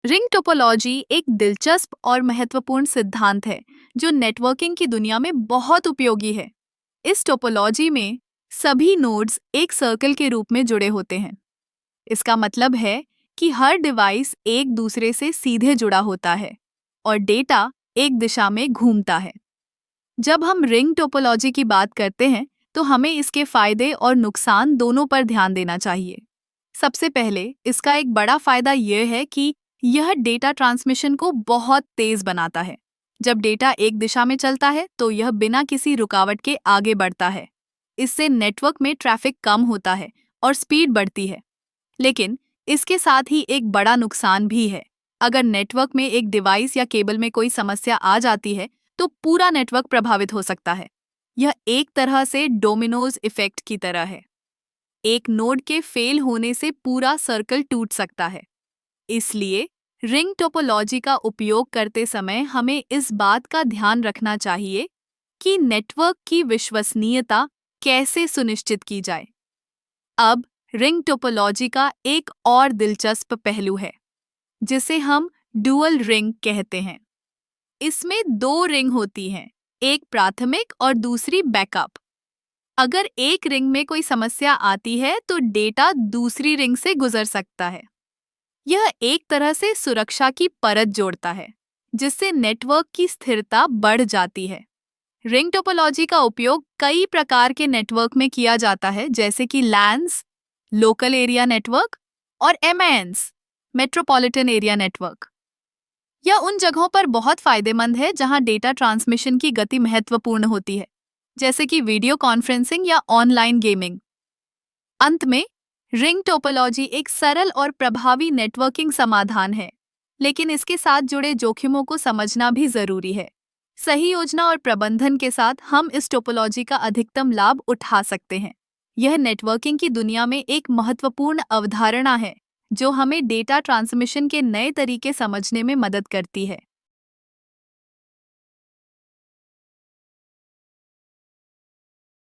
Ring topology एक दिलचस्प और महत्वपूर्ण सिद्धांत है जो नेटवर्किंग की दुनिया में बहुत उपयोगी है। इस टोपोलॉजी में सभी नोड्स एक सर्कल के रूप में जुड़े होते हैं। इसका मतलब है कि हर डिवाइस एक दूसरे से सीधे जुड़ा होता है और डेटा एक दिशा में घूमता है। जब हम रिंग टोपोलॉजी की बात करते हैं तो हमें इसके फायदे और नुकसान दोनों पर ध्यान देना चाहिए। सबसे पहले इसका एक बड़ा फायदा यह है कि यह डेटा ट्रांसमिशन को बहुत तेज बनाता है। जब डेटा एक दिशा में चलता है तो यह बिना किसी रुकावट के आगे बढ़ता है। इससे नेटवर्क में ट्रैफिक कम होता है और स्पीड बढ़ती है। लेकिन इसके साथ ही एक बड़ा नुकसान भी है। अगर नेटवर्क में एक डिवाइस या केबल में कोई समस्या आ जाती है तो पूरा नेटवर्क प्रभावित हो सकता है। यह एक तरह से डोमिनोज इफेक्ट की तरह है। एक नोड के फेल होने से पूरा सर्कल टूट सकता है। इसलिए रिंग टोपोलॉजी का उपयोग करते समय हमें इस बात का ध्यान रखना चाहिए कि नेटवर्क की विश्वसनीयता कैसे सुनिश्चित की जाए। अब रिंग टोपोलॉजी का एक और दिलचस्प पहलू है जिसे हम डुअल रिंग कहते हैं। इसमें दो रिंग होती हैं, एक प्राथमिक और दूसरी बैकअप। अगर एक रिंग में कोई समस्या आती है तो डेटा दूसरी रिंग से गुजर सकता है। यह एक तरह से सुरक्षा की परत जोड़ता है जिससे नेटवर्क की स्थिरता बढ़ जाती है। रिंग टोपोलॉजी का उपयोग कई प्रकार के नेटवर्क में किया जाता है जैसे कि लैन्स, लोकल एरिया नेटवर्क और एमएएन्स, मेट्रोपॉलिटन एरिया नेटवर्क। यह उन जगहों पर बहुत फायदेमंद है जहां डेटा ट्रांसमिशन की गति महत्वपूर्ण होती है, जैसे कि वीडियो कॉन्फ्रेंसिंग या ऑनलाइन गेमिंग। अंत में रिंग टोपोलॉजी एक सरल और प्रभावी नेटवर्किंग समाधान है, लेकिन इसके साथ जुड़े जोखिमों को समझना भी जरूरी है। सही योजना और प्रबंधन के साथ हम इस टोपोलॉजी का अधिकतम लाभ उठा सकते हैं। यह नेटवर्किंग की दुनिया में एक महत्वपूर्ण अवधारणा है जो हमें डेटा ट्रांसमिशन के नए तरीके समझने में मदद करती है।